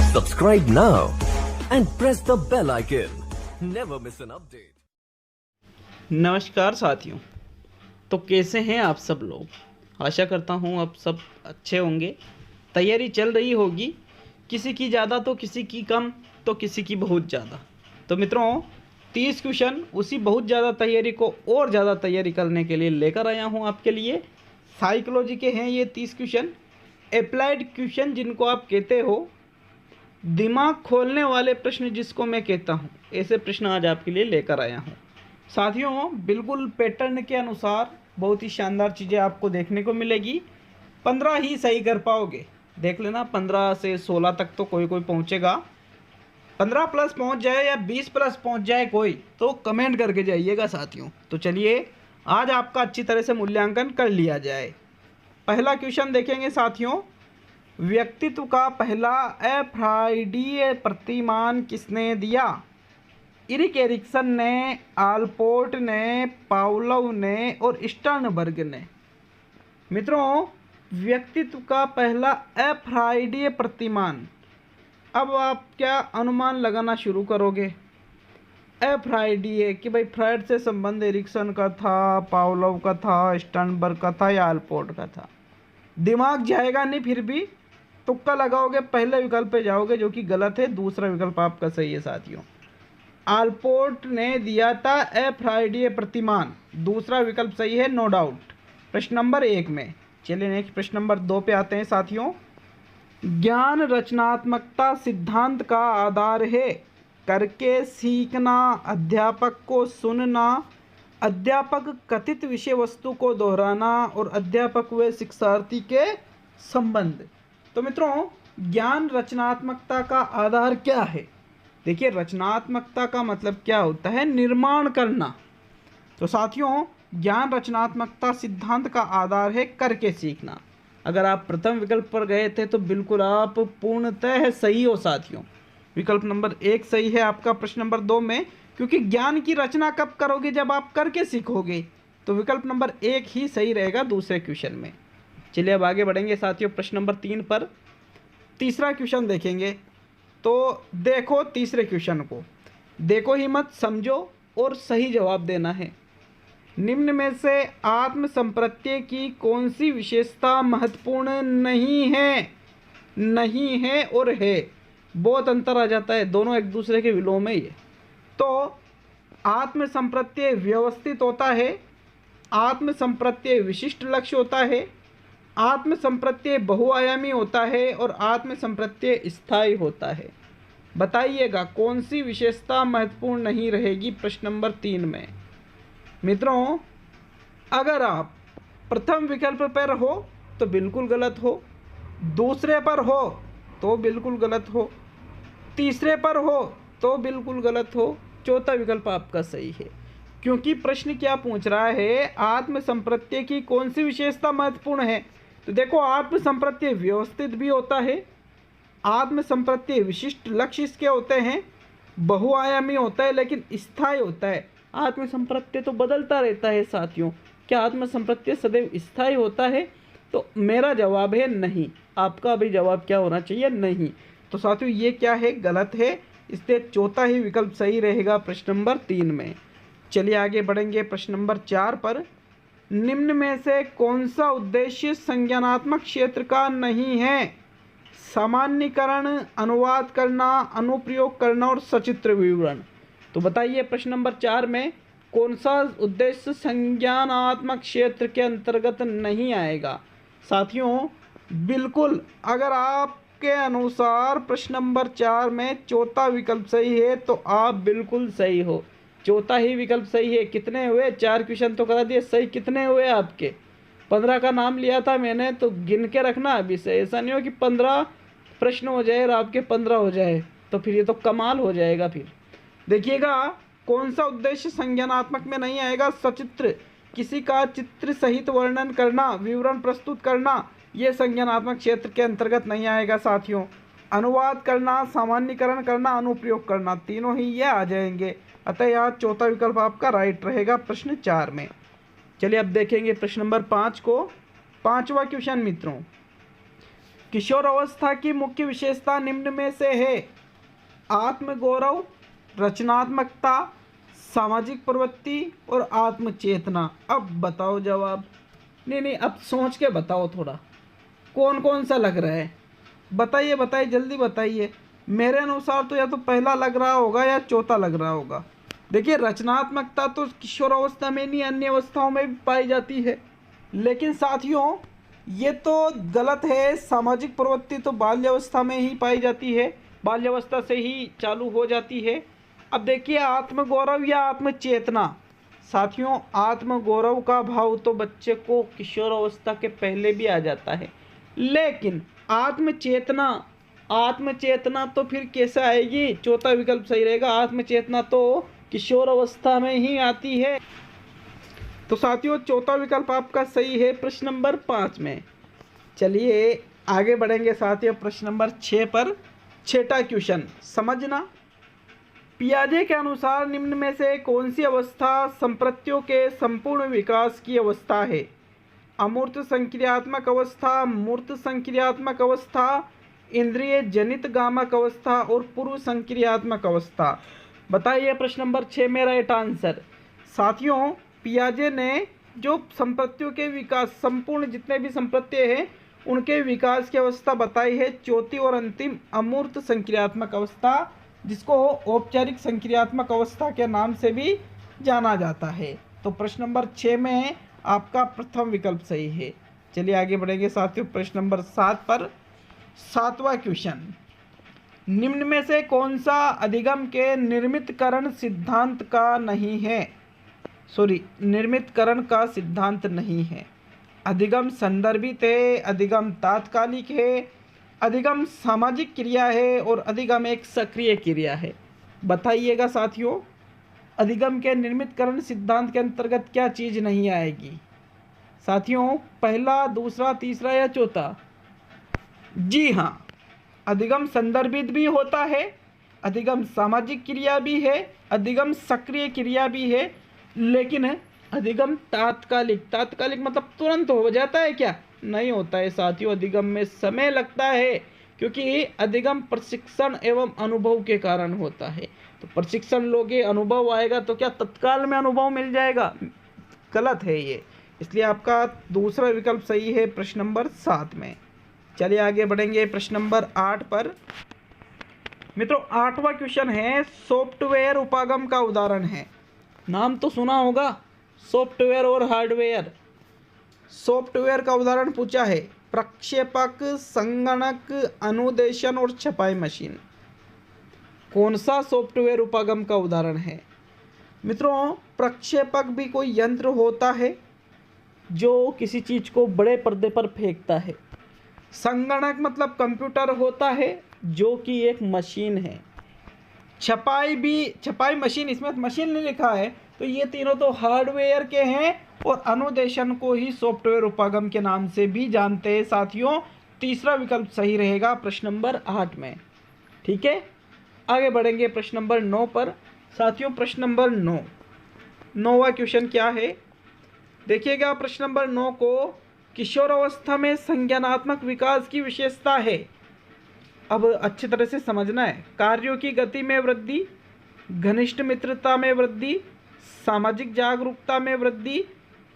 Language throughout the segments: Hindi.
Subscribe now and press the bell icon. Never miss an update. नमस्कार साथियों, तो कैसे हैं आप सब लोग। आशा करता हूं आप सब अच्छे होंगे। तैयारी चल रही होगी, किसी की ज़्यादा तो किसी की कम तो किसी की बहुत ज़्यादा। तो मित्रों 30 क्वेश्चन उसी बहुत ज़्यादा तैयारी को और ज़्यादा तैयारी करने के लिए लेकर आया हूं आपके लिए। साइकोलॉजी के हैं ये 30 क्वेश्चन, अप्लाइड क्वेश्चन जिनको आप कहते हो, दिमाग खोलने वाले प्रश्न जिसको मैं कहता हूँ, ऐसे प्रश्न आज आपके लिए लेकर आया हूँ। साथियों बिल्कुल पैटर्न के अनुसार बहुत ही शानदार चीज़ें आपको देखने को मिलेगी। 15 ही सही कर पाओगे, देख लेना 15 से 16 तक तो कोई पहुँचेगा। 15 प्लस पहुँच जाए या 20 प्लस पहुँच जाए कोई, तो कमेंट करके जाइएगा साथियों। तो चलिए आज आपका अच्छी तरह से मूल्यांकन कर लिया जाए। पहला क्वेश्चन देखेंगे साथियों, व्यक्तित्व का पहला अफ्राइडीय प्रतिमान किसने दिया? इरिक एरिक्सन ने, आलपोर्ट ने, पावलोव ने और स्टर्नबर्ग ने। मित्रों व्यक्तित्व का पहला अफ्राइडीय प्रतिमान, अब आप क्या अनुमान लगाना शुरू करोगे? अफ्राइडीय कि भाई फ्राइड से संबंध एरिक्सन का था, पावलोव का था, स्टर्नबर्ग का था या आलपोर्ट का था। दिमाग जाएगा नहीं, फिर भी तुक्का लगाओगे, पहले विकल्प पे जाओगे जो कि गलत है, दूसरा विकल्प आपका सही है साथियों। आलपोर्ट ने दिया था अफ्राइडीय प्रतिमान, दूसरा विकल्प सही है, नो डाउट। प्रश्न नंबर 1 में। चलिए नेक्स्ट प्रश्न नंबर 2 पे आते हैं साथियों। ज्ञान रचनात्मकता सिद्धांत का आधार है। करके सीखना, अध्यापक को सुनना, अध्यापक कथित विषय वस्तु को दोहराना और अध्यापक व शिक्षार्थी के संबंध। तो मित्रों ज्ञान रचनात्मकता का आधार क्या है? देखिए रचनात्मकता का मतलब क्या होता है? निर्माण करना। तो साथियों ज्ञान रचनात्मकता सिद्धांत का आधार है करके सीखना। अगर आप प्रथम विकल्प पर गए थे तो बिल्कुल आप पूर्णतः सही हो साथियों। विकल्प नंबर 1 सही है आपका प्रश्न नंबर 2 में, क्योंकि ज्ञान की रचना कब करोगे? जब आप करके सीखोगे। तो विकल्प नंबर 1 ही सही रहेगा दूसरे क्वेश्चन में। चलिए अब आगे बढ़ेंगे साथियों प्रश्न नंबर 3 पर। तीसरा क्वेश्चन देखेंगे। तो देखो तीसरे क्वेश्चन को, देखो ही मत, समझो और सही जवाब देना है। निम्न में से आत्म संप्रत्यय की कौन सी विशेषता महत्वपूर्ण नहीं है? नहीं है और है, बहुत अंतर आ जाता है, दोनों एक दूसरे के विलोम है ये। तो आत्म संप्रत्यय व्यवस्थित होता है, आत्म संप्रत्यय विशिष्ट लक्ष्य होता है, आत्म संप्रत्यय बहुआयामी होता है और आत्म संप्रत्यय स्थायी होता है। बताइएगा कौन सी विशेषता महत्वपूर्ण नहीं रहेगी प्रश्न नंबर 3 में। मित्रों अगर आप प्रथम विकल्प पर हो तो बिल्कुल गलत हो, दूसरे पर हो तो बिल्कुल गलत हो, तीसरे पर हो तो बिल्कुल गलत हो, चौथा विकल्प आपका सही है। क्योंकि प्रश्न क्या पूछ रहा है? आत्म संप्रत्यय की कौन सी विशेषता महत्वपूर्ण है? तो देखो आत्म संप्रत्यय व्यवस्थित भी होता है, आत्म संप्रत्यय विशिष्ट लक्ष्य इसके होते हैं, बहुआयामी होता है लेकिन स्थायी होता है। आत्म संप्रत्यय तो बदलता रहता है साथियों, क्या आत्म संप्रत्यय सदैव स्थायी होता है? तो मेरा जवाब है नहीं। आपका भी जवाब क्या होना चाहिए? नहीं। तो साथियों ये क्या है? गलत है, इसलिए चौथा ही विकल्प सही रहेगा प्रश्न नंबर 3 में। चलिए आगे बढ़ेंगे प्रश्न नंबर 4 पर। निम्न में से कौन सा उद्देश्य संज्ञानात्मक क्षेत्र का नहीं है? सामान्यीकरण, अनुवाद करना, अनुप्रयोग करना और सचित्र विवरण। तो बताइए प्रश्न नंबर 4 में कौन सा उद्देश्य संज्ञानात्मक क्षेत्र के अंतर्गत नहीं आएगा? साथियों बिल्कुल अगर आपके अनुसार प्रश्न नंबर 4 में चौथा विकल्प सही है तो आप बिल्कुल सही हो, चौथा ही विकल्प सही है। कितने हुए? 4 क्वेश्चन तो करा दिए, सही कितने हुए आपके? 15 का नाम लिया था मैंने, तो गिन के रखना अभी से, ऐसा नहीं हो कि 15 प्रश्न हो जाए और आपके 15 हो जाए, तो फिर ये तो कमाल हो जाएगा। फिर देखिएगा कौन सा उद्देश्य संज्ञानात्मक में नहीं आएगा? सचित्र, किसी का चित्र सहित वर्णन करना, विवरण प्रस्तुत करना, ये संज्ञानात्मक क्षेत्र के अंतर्गत नहीं आएगा साथियों। अनुवाद करना, सामान्यीकरण करना, अनुप्रयोग करना, तीनों ही ये आ जाएंगे। अतः यहाँ चौथा विकल्प आपका राइट रहेगा प्रश्न 4 में। चलिए अब देखेंगे प्रश्न नंबर 5 को। 5वां क्वेश्चन मित्रों, किशोर अवस्था की मुख्य विशेषता निम्न में से है: आत्मगौरव, रचनात्मकता, सामाजिक प्रवृत्ति और आत्मचेतना। अब बताओ जवाब। नहीं, अब सोच के बताओ थोड़ा, कौन कौन सा लग रहा है। बताइए बताइए, जल्दी बताइए। मेरे अनुसार तो या तो पहला लग रहा होगा या चौथा लग रहा होगा। देखिए, रचनात्मकता तो किशोर अवस्था में नहीं, अन्य अवस्थाओं में भी पाई जाती है। लेकिन साथियों, ये तो गलत है। सामाजिक प्रवृत्ति तो बाल्यावस्था में ही पाई जाती है, बाल्यावस्था से ही चालू हो जाती है। अब देखिए, आत्मगौरव या आत्मचेतना। साथियों, आत्मगौरव का भाव तो बच्चे को किशोर अवस्था के पहले भी आ जाता है, लेकिन आत्मचेतना तो फिर कैसे आएगी? चौथा विकल्प सही रहेगा। आत्मचेतना तो किशोर अवस्था में ही आती है। तो साथियों, चौथा विकल्प आपका सही है प्रश्न नंबर 5 में। चलिए आगे बढ़ेंगे साथियों, प्रश्न नंबर 6 पर। छठा क्वेश्चन समझना। पियाजे के अनुसार निम्न में से कौन सी अवस्था संप्रत्यों के संपूर्ण विकास की अवस्था है? अमूर्त संक्रियात्मक अवस्था, मूर्त संक्रियात्मक अवस्था, इंद्रिय जनित गामक अवस्था और पूर्व संक्रियात्मक अवस्था। बताइए प्रश्न नंबर 6 में राइट आंसर। साथियों, पियाजे ने जो संप्रत्यों के विकास, संपूर्ण जितने भी संप्रत्य हैं उनके विकास की अवस्था बताई है, चौथी और अंतिम अमूर्त संक्रियात्मक अवस्था, जिसको औपचारिक संक्रियात्मक अवस्था के नाम से भी जाना जाता है। तो प्रश्न नंबर 6 में आपका प्रथम विकल्प सही है। चलिए आगे बढ़ेंगे साथियों, प्रश्न नंबर 7 पर। 7वां क्वेश्चन, निम्न में से कौन सा अधिगम के निर्मितकरण सिद्धांत का नहीं है? निर्मितकरण का सिद्धांत नहीं है। अधिगम संदर्भित है, अधिगम तात्कालिक है, अधिगम सामाजिक क्रिया है और अधिगम एक सक्रिय क्रिया है। बताइएगा साथियों, अधिगम के निर्मितकरण सिद्धांत के अंतर्गत क्या चीज़ नहीं आएगी? साथियों, पहला, दूसरा, तीसरा या चौथा? जी हाँ, अधिगम संदर्भित भी होता है, अधिगम सामाजिक क्रिया भी है, अधिगम सक्रिय क्रिया भी है, लेकिन अधिगम तात्कालिक मतलब तुरंत हो जाता है क्या? नहीं होता है साथियों। अधिगम में समय लगता है, क्योंकि अधिगम प्रशिक्षण एवं अनुभव के कारण होता है। तो प्रशिक्षण लोगे, अनुभव आएगा तो क्या तत्काल में अनुभव मिल जाएगा? गलत है ये। इसलिए आपका दूसरा विकल्प सही है प्रश्न नंबर 7 में। चलिए आगे बढ़ेंगे प्रश्न नंबर 8 पर। मित्रों, 8वां क्वेश्चन है, सॉफ्टवेयर उपागम का उदाहरण है। नाम तो सुना होगा, सॉफ्टवेयर और हार्डवेयर। सॉफ्टवेयर का उदाहरण पूछा है, प्रक्षेपक, संगणक, अनुदेशन और छपाई मशीन। कौन सा सॉफ्टवेयर उपागम का उदाहरण है? मित्रों, प्रक्षेपक भी कोई यंत्र होता है जो किसी चीज़ को बड़े पर्दे पर फेंकता है। संगणक मतलब कंप्यूटर होता है जो कि एक मशीन है। छपाई मशीन, इसमें मशीन नहीं लिखा है, तो ये तीनों तो हार्डवेयर के हैं। और अनुदेशन को ही सॉफ्टवेयर उपागम के नाम से भी जानते हैं साथियों। तीसरा विकल्प सही रहेगा प्रश्न नंबर 8 में। ठीक है, आगे बढ़ेंगे प्रश्न नंबर 9 पर। साथियों, प्रश्न नंबर 9वां क्वेश्चन क्या है? देखिएगा प्रश्न नंबर 9 को, किशोर अवस्था में संज्ञानात्मक विकास की विशेषता है। अब अच्छी तरह से समझना है। कार्यों की गति में वृद्धि, घनिष्ठ मित्रता में वृद्धि, सामाजिक जागरूकता में वृद्धि,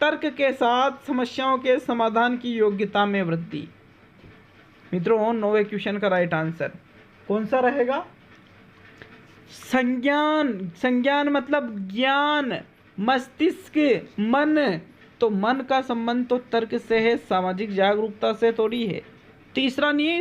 तर्क के साथ समस्याओं के समाधान की योग्यता में वृद्धि। मित्रों, 9वें क्वेश्चन का राइट आंसर कौन सा रहेगा? संज्ञान मतलब ज्ञान, मस्तिष्क, मन। तो मन का संबंध तो तर्क से है, सामाजिक जागरूकता से थोड़ी है। तीसरा नहीं है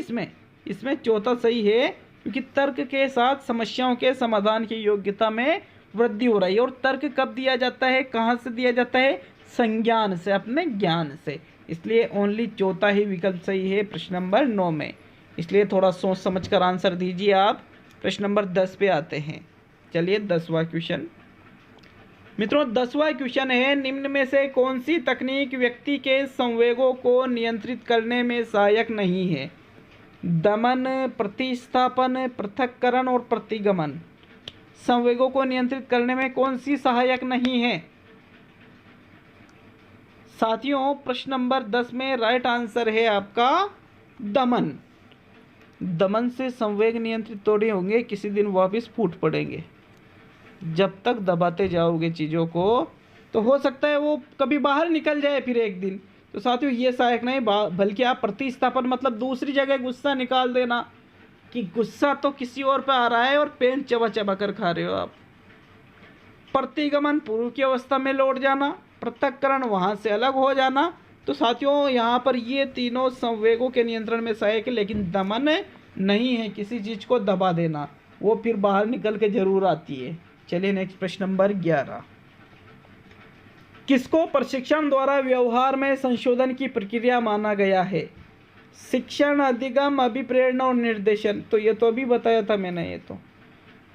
इसमें चौथा सही है, क्योंकि तर्क के साथ समस्याओं के समाधान की योग्यता में वृद्धि हो रही है। और तर्क कब दिया जाता है, कहाँ से दिया जाता है? संज्ञान से, अपने ज्ञान से। इसलिए ओनली चौथा ही विकल्प सही है प्रश्न नंबर 9 में। इसलिए थोड़ा सोच समझ कर आंसर दीजिए आप। प्रश्न नंबर 10 पे आते हैं। चलिए 10वां क्वेश्चन। मित्रों, 10वां क्वेश्चन है, निम्न में से कौन सी तकनीक व्यक्ति के संवेगों को नियंत्रित करने में सहायक नहीं है? दमन, प्रतिस्थापन, पृथक्करण और प्रतिगमन। संवेगों को नियंत्रित करने में कौन सी सहायक नहीं है? साथियों, प्रश्न नंबर 10 में राइट आंसर है आपका दमन। दमन से संवेग नियंत्रित थोड़ी होंगे, किसी दिन वापस फूट पड़ेंगे। जब तक दबाते जाओगे चीज़ों को तो हो सकता है वो कभी बाहर निकल जाए फिर एक दिन। तो साथियों ये सहायक नहीं, बल्कि आप प्रतिस्थापन मतलब दूसरी जगह गुस्सा निकाल देना कि गुस्सा तो किसी और पे आ रहा है और पेन चबा चबा कर खा रहे हो आप। प्रतिगमन पूर्व की अवस्था में लौट जाना, पृथक्करण वहाँ से अलग हो जाना। तो साथियों यहाँ पर ये तीनों संवेगों के नियंत्रण में सहायक है, लेकिन दमन नहीं है किसी चीज़ को दबा देना, वो फिर बाहर निकल के जरूर आती है। चलिए नेक्स्ट प्रश्न नंबर 11। किसको प्रशिक्षण द्वारा व्यवहार में संशोधन की प्रक्रिया माना गया है? शिक्षण, अधिगम, अभिप्रेरणा और निर्देशन। तो ये तो अभी बताया था मैंने। ये तो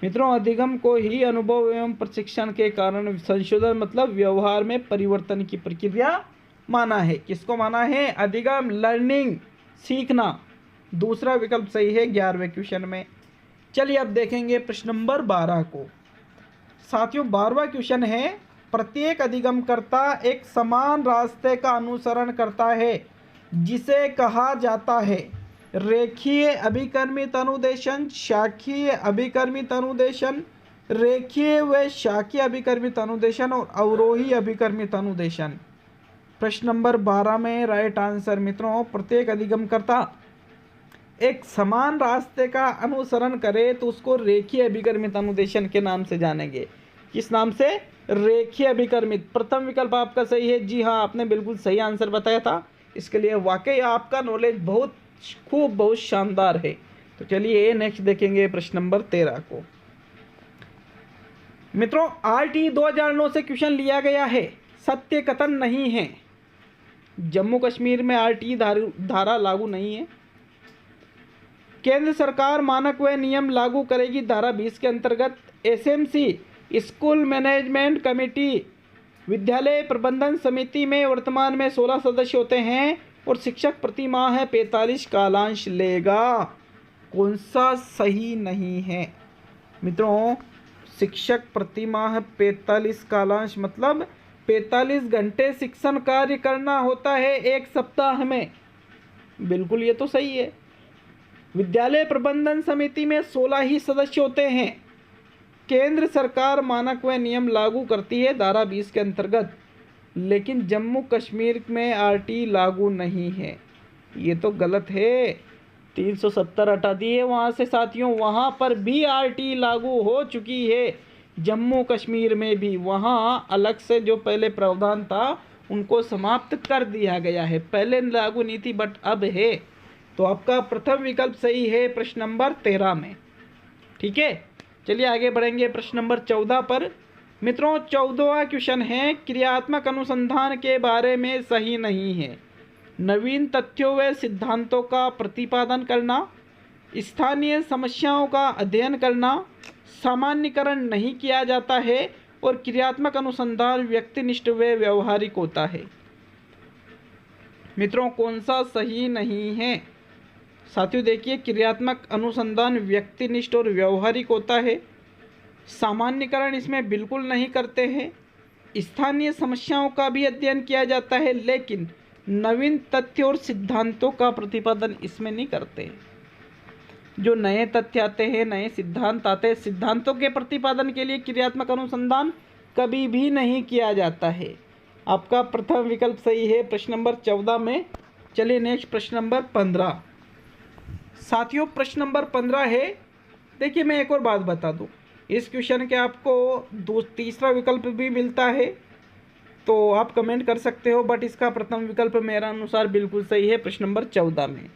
मित्रों अधिगम को ही अनुभव एवं प्रशिक्षण के कारण संशोधन मतलब व्यवहार में परिवर्तन की प्रक्रिया माना है। किसको माना है? अधिगम, लर्निंग, सीखना। दूसरा विकल्प सही है 11वें क्वेश्चन में। चलिए अब देखेंगे प्रश्न नंबर 12 को। साथियों 12वां क्वेश्चन है, प्रत्येक अधिगमकर्ता एक समान रास्ते का अनुसरण करता है जिसे कहा जाता है रेखीय अभिकर्मित अनुदेशन, शाखीय अभिकर्मित अनुदेशन, रेखीय व शाखीय अभिकर्मित अनुदेशन और अवरोही अभिकर्मित अनुदेशन। प्रश्न नंबर 12 में राइट आंसर मित्रों, प्रत्येक अधिगमकर्ता एक समान रास्ते का अनुसरण करे तो उसको रेखीय अभिकर्मित अनुदेशन के नाम से जानेंगे। किस नाम से? रेखीय अभिकर्मित। प्रथम विकल्प आपका सही है। जी हाँ, आपने बिल्कुल सही आंसर बताया था। इसके लिए वाकई आपका नॉलेज बहुत शानदार है। तो चलिए नेक्स्ट देखेंगे प्रश्न नंबर 13 को। मित्रों RT 2009 से क्वेश्चन लिया गया है, सत्य कथन नहीं है। जम्मू कश्मीर में RT धारा लागू नहीं है। केंद्र सरकार मानक व नियम लागू करेगी धारा 20 के अंतर्गत। SMC स्कूल मैनेजमेंट कमेटी विद्यालय प्रबंधन समिति में वर्तमान में 16 सदस्य होते हैं और शिक्षक प्रति माह 45 कालांश लेगा। कौन सा सही नहीं है मित्रों? शिक्षक प्रति माह 45 कालांश मतलब 45 घंटे शिक्षण कार्य करना होता है एक सप्ताह में। बिल्कुल ये तो सही है। विद्यालय प्रबंधन समिति में 16 ही सदस्य होते हैं। केंद्र सरकार मानक व नियम लागू करती है धारा 20 के अंतर्गत, लेकिन जम्मू कश्मीर में RT लागू नहीं है। ये तो गलत है। 370 हटा दिए वहाँ से साथियों, वहाँ पर भी RT लागू हो चुकी है। जम्मू कश्मीर में भी वहाँ अलग से जो पहले प्रावधान था उनको समाप्त कर दिया गया है। पहले लागू नहीं थी बट अब है। तो आपका प्रथम विकल्प सही है प्रश्न नंबर 13 में। ठीक है, चलिए आगे बढ़ेंगे प्रश्न नंबर 14 पर। मित्रों 14वां क्वेश्चन है, क्रियात्मक अनुसंधान के बारे में सही नहीं है। नवीन तथ्यों व सिद्धांतों का प्रतिपादन करना, स्थानीय समस्याओं का अध्ययन करना, सामान्यीकरण नहीं किया जाता है और क्रियात्मक अनुसंधान व्यक्तिनिष्ठ व व्यवहारिक होता है। मित्रों कौन सा सही नहीं है? साथियों देखिए, क्रियात्मक अनुसंधान व्यक्तिनिष्ठ और व्यवहारिक होता है। सामान्यीकरण इसमें बिल्कुल नहीं करते हैं। स्थानीय समस्याओं का भी अध्ययन किया जाता है, लेकिन नवीन तथ्य और सिद्धांतों का प्रतिपादन इसमें नहीं करते हैं। जो नए तथ्य आते हैं, नए सिद्धांत आते हैं, सिद्धांतों के प्रतिपादन के लिए क्रियात्मक अनुसंधान कभी भी नहीं किया जाता है। आपका प्रथम विकल्प सही है प्रश्न नंबर 14 में। चलिए नेक्स्ट प्रश्न नंबर 15। साथियों प्रश्न नंबर 15 है, देखिए मैं एक और बात बता दूं, इस क्वेश्चन के आपको तीसरा विकल्प भी मिलता है तो आप कमेंट कर सकते हो, बट इसका प्रथम विकल्प मेरा अनुसार बिल्कुल सही है प्रश्न नंबर 14 में।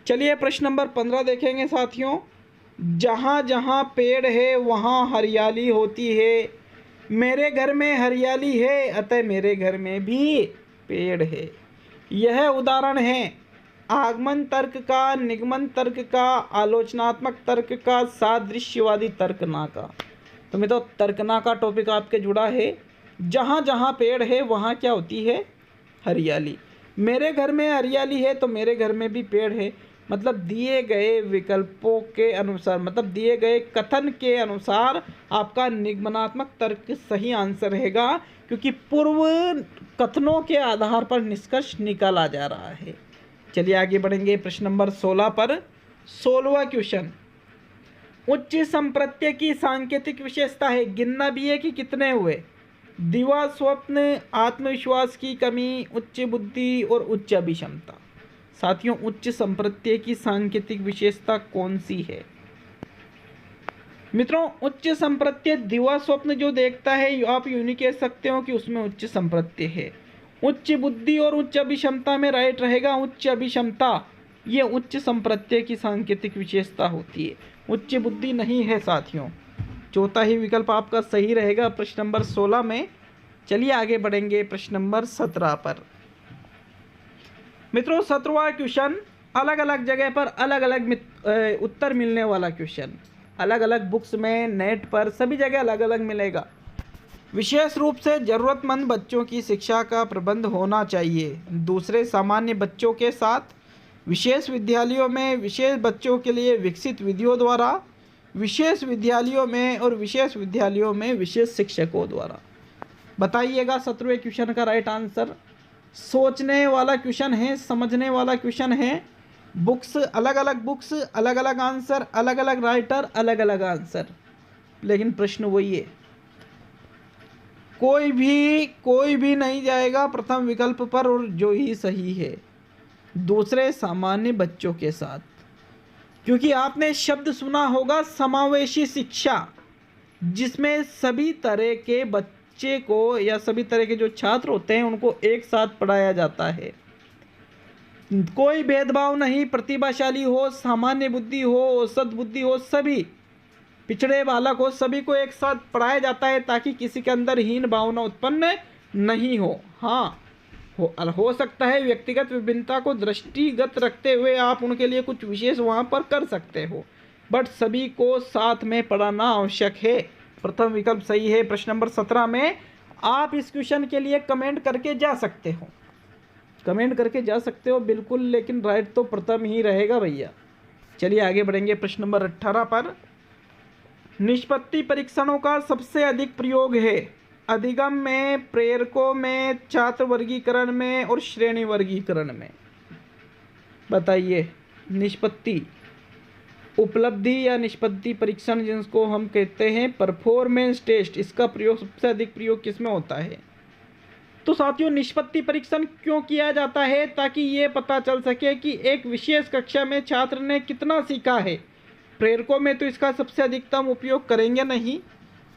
चलिए प्रश्न नंबर 15 देखेंगे साथियों। जहाँ जहाँ पेड़ है वहाँ हरियाली होती है। मेरे घर में हरियाली है अतः मेरे घर में भी पेड़ है। यह उदाहरण है आगमन तर्क का, निगमन तर्क का, आलोचनात्मक तर्क का, सादृश्यवादी तर्कना का। तो मैं तो तर्कना का टॉपिक आपके जुड़ा है। जहाँ जहाँ पेड़ है वहाँ क्या होती है? हरियाली। मेरे घर में हरियाली है तो मेरे घर में भी पेड़ है। मतलब दिए गए विकल्पों के अनुसार, मतलब दिए गए कथन के अनुसार आपका निगमनात्मक तर्क सही आंसर रहेगा, क्योंकि पूर्व कथनों के आधार पर निष्कर्ष निकाला जा रहा है। चलिए आगे बढ़ेंगे प्रश्न नंबर 16 पर। 16वां क्वेश्चन, उच्च संप्रत्यय की सांकेतिक विशेषता है, गिनना भी है कि कितने हुए। दिवा स्वप्न, आत्मविश्वास की कमी, उच्च बुद्धि और उच्च अभिक्षमता। साथियों, उच्च संप्रत्यय की सांकेतिक विशेषता कौन सी है? मित्रों, उच्च संप्रत्यय दिवा स्वप्न जो देखता है, आप यूं नहीं कह सकते हो कि उसमें उच्च संप्रत्यय है। उच्च बुद्धि और उच्च अभिक्षमता में राइट रहेगा उच्च अभिक्षमता। ये उच्च संप्रत्यय की सांकेतिक विशेषता होती है, उच्च बुद्धि नहीं है साथियों। चौथा ही विकल्प आपका सही रहेगा प्रश्न नंबर 16 में। चलिए आगे बढ़ेंगे प्रश्न नंबर 17 पर। मित्रों, 17वां क्वेश्चन अलग अलग जगह पर अलग अलग उत्तर मिलने वाला क्वेश्चन, अलग अलग बुक्स में, नेट पर, सभी जगह अलग अलग मिलेगा। विशेष रूप से ज़रूरतमंद बच्चों की शिक्षा का प्रबंध होना चाहिए। दूसरे सामान्य बच्चों के साथ विशेष विद्यालयों में विशेष बच्चों के लिए विकसित विधियों द्वारा, विशेष विद्यालयों में और विशेष विद्यालयों में विशेष शिक्षकों द्वारा। बताइएगा 17वें क्वेश्चन का राइट आंसर। सोचने वाला क्वेश्चन है, समझने वाला क्वेश्चन है। बुक्स अलग अलग, बुक्स अलग अलग आंसर, अलग अलग राइटर, अलग अलग आंसर, लेकिन प्रश्न वही है। कोई भी नहीं जाएगा प्रथम विकल्प पर, और जो ही सही है दूसरे सामान्य बच्चों के साथ, क्योंकि आपने शब्द सुना होगा समावेशी शिक्षा, जिसमें सभी तरह के बच्चे को या सभी तरह के जो छात्र होते हैं उनको एक साथ पढ़ाया जाता है। कोई भेदभाव नहीं, प्रतिभाशाली हो, सामान्य बुद्धि हो, औसत बुद्धि हो, सभी पिछड़े बालक हो, सभी को एक साथ पढ़ाया जाता है ताकि किसी के अंदर हीन भावना उत्पन्न नहीं हो। हाँ, हो सकता है व्यक्तिगत विभिन्नता को दृष्टिगत रखते हुए आप उनके लिए कुछ विशेष वहाँ पर कर सकते हो, बट सभी को साथ में पढ़ाना आवश्यक है। प्रथम विकल्प सही है प्रश्न नंबर 17 में। आप इस क्वेश्चन के लिए कमेंट करके जा सकते हो, कमेंट करके जा सकते हो बिल्कुल, लेकिन राइट तो प्रथम ही रहेगा भैया। चलिए आगे बढ़ेंगे प्रश्न नंबर 18 पर। निष्पत्ति परीक्षणों का सबसे अधिक प्रयोग है अधिगम में, प्रेरकों में, छात्र वर्गीकरण में और श्रेणी वर्गीकरण में। बताइए, निष्पत्ति उपलब्धि या निष्पत्ति परीक्षण जिसको हम कहते हैं परफॉर्मेंस टेस्ट, इसका प्रयोग सबसे अधिक प्रयोग किस में होता है? तो साथियों, निष्पत्ति परीक्षण क्यों किया जाता है? ताकि ये पता चल सके कि एक विशेष कक्षा में छात्र ने कितना सीखा है। प्रेरकों में तो इसका सबसे अधिकतम उपयोग करेंगे नहीं,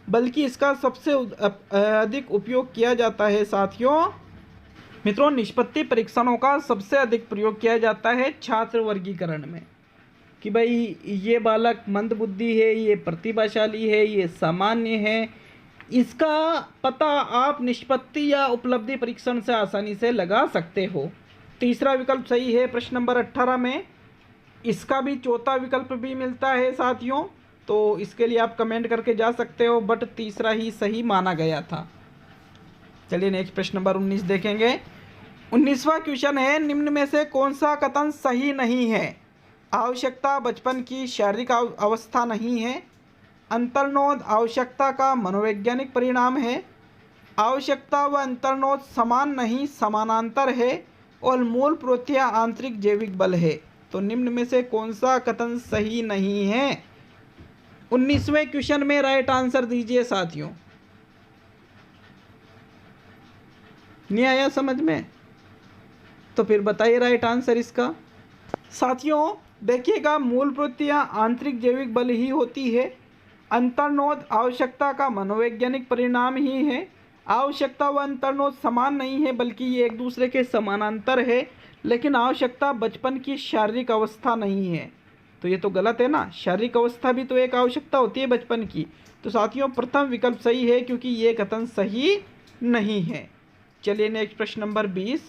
बल्कि इसका सबसे अधिक उपयोग किया जाता है साथियों। मित्रों, निष्पत्ति परीक्षणों का सबसे अधिक प्रयोग किया जाता है छात्र वर्गीकरण में, कि भाई ये बालक मंदबुद्धि है, ये प्रतिभाशाली है, ये सामान्य है। इसका पता आप निष्पत्ति या उपलब्धि परीक्षण से आसानी से लगा सकते हो। तीसरा विकल्प सही है प्रश्न नंबर 18 में। इसका भी चौथा विकल्प भी मिलता है साथियों, तो इसके लिए आप कमेंट करके जा सकते हो, बट तीसरा ही सही माना गया था। चलिए नेक्स्ट प्रश्न नंबर 19 देखेंगे। 19वां क्वेश्चन है, निम्न में से कौन सा कथन सही नहीं है? आवश्यकता बचपन की शारीरिक अवस्था नहीं है, अंतर्नोद आवश्यकता का मनोवैज्ञानिक परिणाम है, आवश्यकता व अंतर्नोद समान नहीं समानांतर है, और मूल प्रत्यय आंतरिक जैविक बल है। तो निम्न में से कौन सा कथन सही नहीं है? 19वें क्वेश्चन में राइट आंसर दीजिए साथियों। नहीं आया समझ में? तो फिर बताइए राइट आंसर इसका। साथियों देखिएगा, मूल प्रत्यय आंतरिक जैविक बल ही होती है, अंतर्नोद आवश्यकता का मनोवैज्ञानिक परिणाम ही है, आवश्यकता व अंतर्नोद समान नहीं है बल्कि ये एक दूसरे के समानांतर है, लेकिन आवश्यकता बचपन की शारीरिक अवस्था नहीं है। तो ये तो गलत है ना, शारीरिक अवस्था भी तो एक आवश्यकता होती है बचपन की। तो साथियों प्रथम विकल्प सही है, क्योंकि ये कथन सही नहीं है। चलिए नेक्स्ट प्रश्न नंबर 20।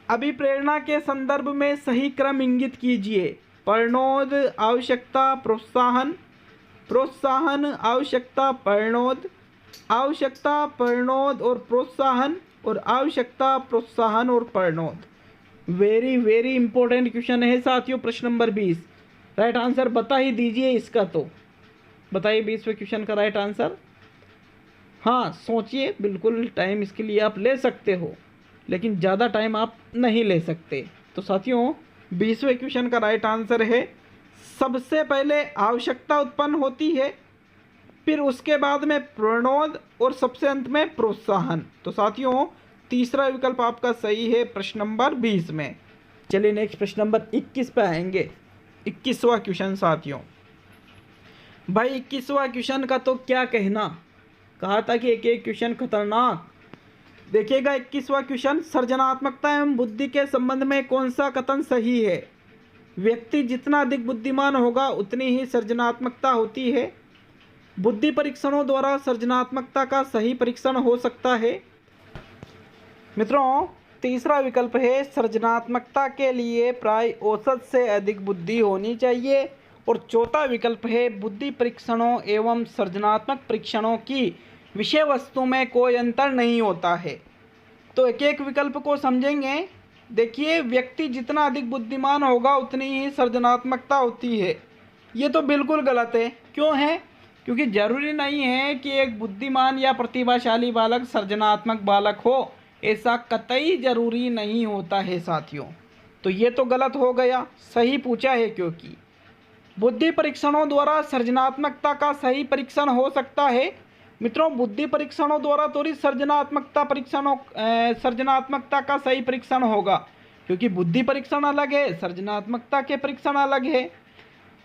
अभिप्रेरणा के संदर्भ में सही क्रम इंगित कीजिए। परिणोद, आवश्यकता, प्रोत्साहन, प्रोत्साहन, आवश्यकता, परिणोद, आवश्यकता, परिणोद और प्रोत्साहन, और आवश्यकता, प्रोत्साहन और परिणोद। वेरी वेरी इंपॉर्टेंट क्वेश्चन है साथियों प्रश्न नंबर 20। राइट आंसर बता ही दीजिए इसका, तो बताइए 20वें क्वेश्चन का राइट आंसर। हाँ सोचिए, बिल्कुल टाइम इसके लिए आप ले सकते हो, लेकिन ज़्यादा टाइम आप नहीं ले सकते। तो साथियों 20वें क्वेश्चन का राइट आंसर है सबसे पहले आवश्यकता उत्पन्न होती है, फिर उसके बाद में प्रणोद और सबसे अंत में प्रोत्साहन। तो साथियों तीसरा विकल्प आपका सही है प्रश्न नंबर 20 में। चलिए नेक्स्ट प्रश्न नंबर 21 पे आएंगे। 21वां क्वेश्चन साथियों, भाई 21वां क्वेश्चन का तो क्या कहना, कहा था कि एक एक क्वेश्चन खतरनाक। देखिएगा 21वां क्वेश्चन, सृजनात्मकता एवं बुद्धि के संबंध में कौन सा कथन सही है? व्यक्ति जितना अधिक बुद्धिमान होगा उतनी ही सृजनात्मकता होती है। बुद्धि परीक्षणों द्वारा सृजनात्मकता का सही परीक्षण हो सकता है। मित्रों तीसरा विकल्प है सृजनात्मकता के लिए प्राय औसत से अधिक बुद्धि होनी चाहिए। और चौथा विकल्प है बुद्धि परीक्षणों एवं सृजनात्मक परीक्षणों की विषय वस्तु में कोई अंतर नहीं होता है। तो एक एक विकल्प को समझेंगे। देखिए व्यक्ति जितना अधिक बुद्धिमान होगा उतनी ही सृजनात्मकता होती है, ये तो बिल्कुल गलत है। क्यों है? क्योंकि जरूरी नहीं है कि एक बुद्धिमान या प्रतिभाशाली बालक सृजनात्मक बालक हो, ऐसा कतई जरूरी नहीं होता है साथियों। तो ये तो गलत हो गया, सही पूछा है क्योंकि बुद्धि परीक्षणों द्वारा सृजनात्मकता का सही परीक्षण हो सकता है। मित्रों बुद्धि परीक्षणों द्वारा थोड़ी सृजनात्मकता का सही परीक्षण होगा, क्योंकि बुद्धि परीक्षण अलग है, सृजनात्मकता के परीक्षण अलग है।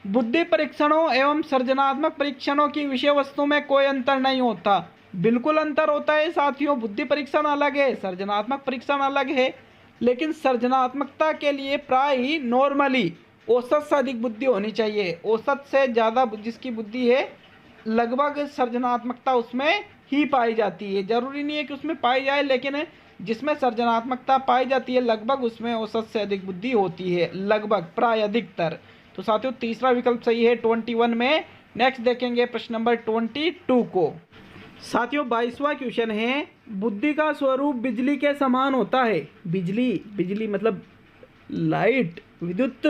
बुद्धि परीक्षणों एवं सृजनात्मक परीक्षणों की विषय वस्तु में कोई अंतर नहीं होता, बिल्कुल अंतर होता है साथियों। बुद्धि परीक्षण अलग है, सृजनात्मक परीक्षण अलग है, लेकिन सृजनात्मकता के लिए प्राय नॉर्मली औसत से अधिक बुद्धि होनी चाहिए। औसत से ज़्यादा जिसकी बुद्धि है लगभग सृजनात्मकता उसमें ही पाई जाती है। जरूरी नहीं है कि उसमें पाई जाए, लेकिन जिसमें सृजनात्मकता पाई जाती है लगभग उसमें औसत से अधिक बुद्धि होती है, लगभग प्राय अधिकतर। तो साथियों तीसरा विकल्प सही है 21 में। नेक्स्ट देखेंगे प्रश्न नंबर 22 को। साथियों 22वां क्वेश्चन है, बुद्धि का स्वरूप बिजली के समान होता है। बिजली मतलब लाइट, विद्युत।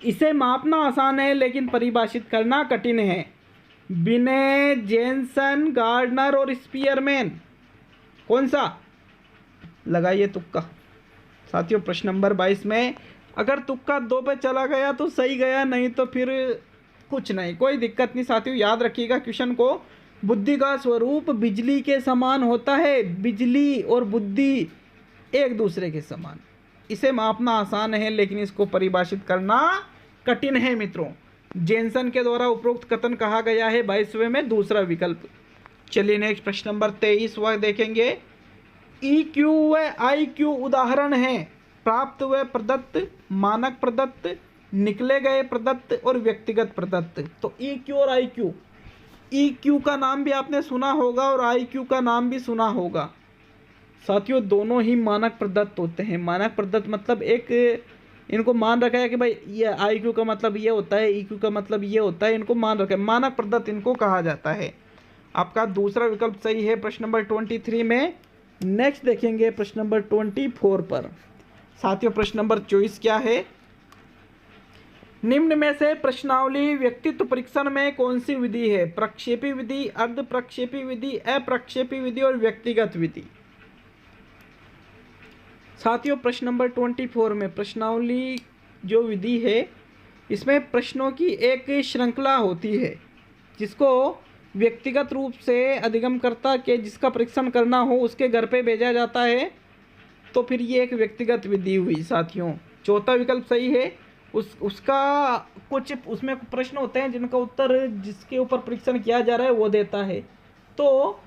इसे मापना आसान है लेकिन परिभाषित करना कठिन है। बिने, जेनसन, गार्डनर और स्पीयरमैन, कौन सा? लगाइए तुक्का। साथियों प्रश्न नंबर 22 में अगर तुक्का 2 पे चला गया तो सही गया, नहीं तो फिर कुछ नहीं, कोई दिक्कत नहीं। साथियों याद रखिएगा क्वेश्चन को, बुद्धि का स्वरूप बिजली के समान होता है। बिजली और बुद्धि एक दूसरे के समान, इसे मापना आसान है लेकिन इसको परिभाषित करना कठिन है मित्रों। जेनसन के द्वारा उपरोक्त कथन कहा गया है 22वें में दूसरा विकल्प। चलिए नेक्स्ट प्रश्न नंबर 23 वह देखेंगे। EQ व IQ उदाहरण हैं प्राप्त व प्रदत्त, मानक प्रदत्त, निकले गए प्रदत्त और व्यक्तिगत प्रदत्त। तो EQ और IQ, EQ का नाम भी आपने सुना होगा और IQ का नाम भी सुना होगा। साथियों दोनों ही मानक प्रदत्त होते हैं। मानक प्रदत्त मतलब एक इनको मान रखा है कि भाई ये IQ का मतलब ये होता है, EQ का मतलब ये होता है, इनको मान रखा है, मानक प्रदत्त इनको कहा जाता है। आपका दूसरा विकल्प सही है प्रश्न नंबर 23 में। नेक्स्ट देखेंगे प्रश्न नंबर 24 पर। साथियों प्रश्न नंबर 24 क्या है? निम्न में से प्रश्नावली व्यक्तित्व परीक्षण में कौन सी विधि है? प्रक्षेपी विधि, अर्ध प्रक्षेपी विधि, अप्रक्षेपी विधि और व्यक्तिगत विधि। साथियों प्रश्न नंबर 24 में प्रश्नावली जो विधि है इसमें प्रश्नों की एक श्रृंखला होती है जिसको व्यक्तिगत रूप से अधिगमकर्ता के जिसका परीक्षण करना हो उसके घर पे भेजा जाता है। तो फिर ये एक व्यक्तिगत विधि हुई साथियों। चौथा विकल्प सही है। उसका कुछ उसमें प्रश्न होते हैं जिनका उत्तर जिसके ऊपर परीक्षण किया जा रहा है वो देता है, तो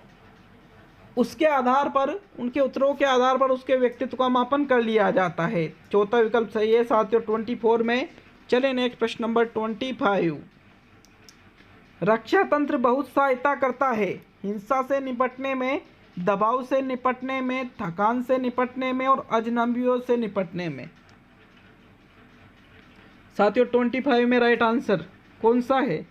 उसके आधार पर, उनके उत्तरों के आधार पर उसके व्यक्तित्व का मापन कर लिया जाता है। चौथा विकल्प सही है साथियों 24 में। चले नेक्स्ट प्रश्न नंबर 25। रक्षा तंत्र बहुत सहायता करता है हिंसा से निपटने में, दबाव से निपटने में, थकान से निपटने में और अजनबियों से निपटने में। साथियों 25 में राइट आंसर कौन सा है?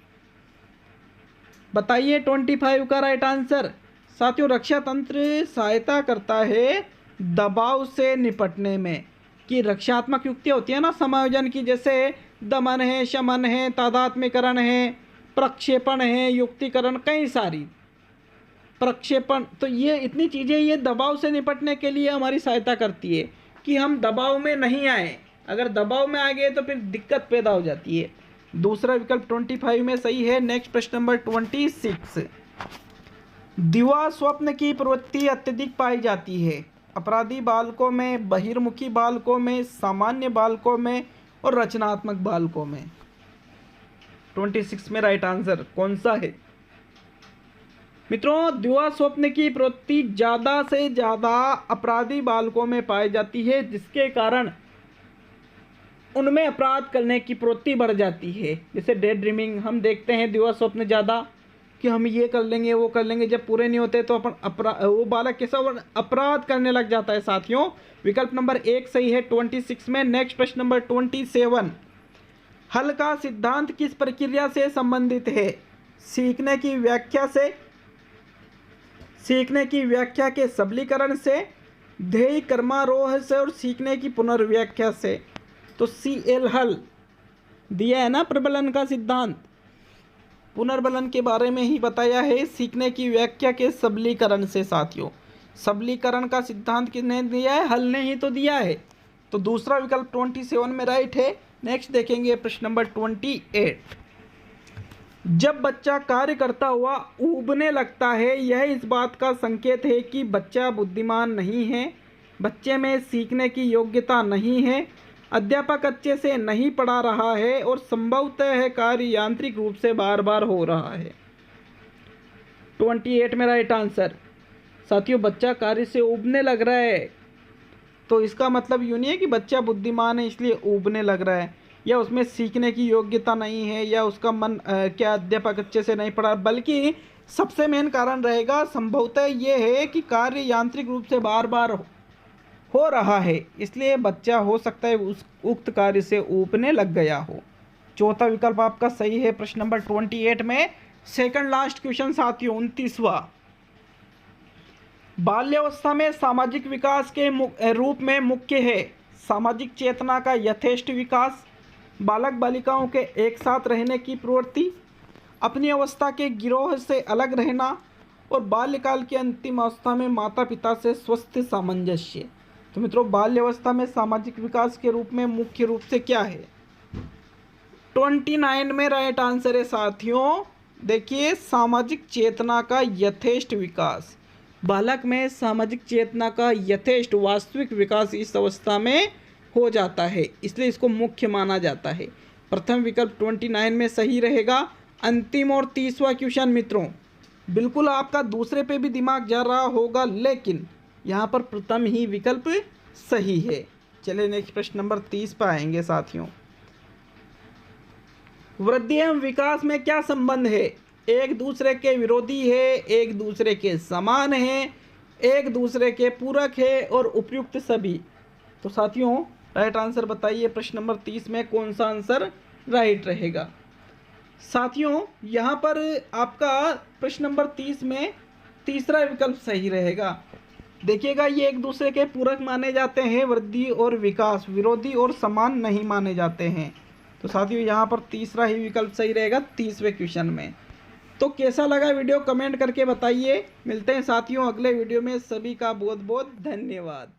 बताइए 25 का राइट आंसर। साथियों रक्षा तंत्र सहायता करता है दबाव से निपटने में, कि रक्षात्मक युक्तियाँ होती है ना समायोजन की, जैसे दमन है, शमन है, तादात्म्यकरण है, प्रक्षेपण है, युक्तिकरण, कई सारी प्रक्षेपण। तो ये इतनी चीज़ें ये दबाव से निपटने के लिए हमारी सहायता करती है। कि हम दबाव में नहीं आए। अगर दबाव में आ गए तो फिर दिक्कत पैदा हो जाती है। दूसरा विकल्प 25 में सही है। नेक्स्ट प्रश्न नंबर 26, दिवा स्वप्न की प्रवृत्ति अत्यधिक पाई जाती है अपराधी बालकों में, बहिर्मुखी बालकों में, सामान्य बालकों में और रचनात्मक बालकों में। 26 में राइट आंसर कौन सा है मित्रों? दिवा स्वप्न की प्रवृत्ति ज़्यादा से ज़्यादा अपराधी बालकों में पाई जाती है, जिसके कारण उनमें अपराध करने की प्रवृत्ति बढ़ जाती है। जैसे डे ड्रीमिंग, हम देखते हैं दिवा स्वप्न ज़्यादा कि हम ये कर लेंगे वो कर लेंगे, जब पूरे नहीं होते तो वो बालक कैसा अपराध करने लग जाता है साथियों। विकल्प नंबर 1 सही है 26 में। नेक्स्ट प्रश्न नंबर 27, हल का सिद्धांत किस प्रक्रिया से संबंधित है? सीखने की व्याख्या से, सीखने की व्याख्या के सबलीकरण से, ध्येय कर्मारोह से और सीखने की पुनर्व्याख्या से। तो CL हल दिया है ना, प्रबलन का सिद्धांत, पुनर्बलन के बारे में ही बताया है। सीखने की व्याख्या के सबलीकरण से साथियों। सबलीकरण का सिद्धांत किसने दिया है? हल ने ही तो दिया है। तो दूसरा विकल्प 27 में राइट है। नेक्स्ट देखेंगे प्रश्न नंबर 28, जब बच्चा कार्य करता हुआ ऊबने लगता है, यह इस बात का संकेत है कि बच्चा बुद्धिमान नहीं है, बच्चे में सीखने की योग्यता नहीं है, अध्यापक अच्छे से नहीं पढ़ा रहा है और संभवतः है कार्य यांत्रिक रूप से बार बार हो रहा है। 28 में राइट आंसर साथियों, बच्चा कार्य से ऊबने लग रहा है तो इसका मतलब यूँ नहीं है कि बच्चा बुद्धिमान है इसलिए ऊबने लग रहा है, या उसमें सीखने की योग्यता नहीं है, या उसका मन क्या अध्यापक अच्छे से नहीं पढ़ा, बल्कि सबसे मेन कारण रहेगा संभवतः ये है कि कार्य यांत्रिक रूप से बार बार हो रहा है, इसलिए बच्चा हो सकता है उस उक्त कार्य से ऊबने लग गया हो। चौथा विकल्प आपका सही है प्रश्न नंबर 28 में। सेकंड लास्ट क्वेश्चन साथियों 29वां, बाल्यावस्था में सामाजिक विकास के रूप में मुख्य है सामाजिक चेतना का यथेष्ट विकास, बालक बालिकाओं के एक साथ रहने की प्रवृत्ति, अपनी अवस्था के गिरोह से अलग रहना और बाल्यकाल की अंतिम अवस्था में माता पिता से स्वस्थ सामंजस्य। तो मित्रों, बाल्यावस्था में सामाजिक विकास के रूप में मुख्य रूप से क्या है? 29 में राइट आंसर है साथियों। देखिए, सामाजिक चेतना का यथेष्ट विकास, बालक में सामाजिक चेतना का यथेष्ट वास्तविक विकास इस अवस्था में हो जाता है, इसलिए इसको मुख्य माना जाता है। प्रथम विकल्प 29 में सही रहेगा। अंतिम और 30वां क्वेश्चन मित्रों, बिल्कुल आपका दूसरे पे भी दिमाग जा रहा होगा, लेकिन यहाँ पर प्रथम ही विकल्प सही है। चलिए नेक्स्ट प्रश्न नंबर 30 पर आएंगे साथियों। वृद्धि एवं विकास में क्या संबंध है? एक दूसरे के विरोधी है, एक दूसरे के समान है, एक दूसरे के पूरक है और उपयुक्त सभी। तो साथियों राइट आंसर बताइए, प्रश्न नंबर 30 में कौन सा आंसर राइट रहेगा? साथियों यहाँ पर आपका प्रश्न नंबर 30 में तीसरा विकल्प सही रहेगा। देखिएगा, ये एक दूसरे के पूरक माने जाते हैं, वृद्धि और विकास, विरोधी और समान नहीं माने जाते हैं। तो साथियों यहाँ पर तीसरा ही विकल्प सही रहेगा 30वें क्वेश्चन में। तो कैसा लगा वीडियो कमेंट करके बताइए। मिलते हैं साथियों अगले वीडियो में। सभी का बहुत बहुत धन्यवाद।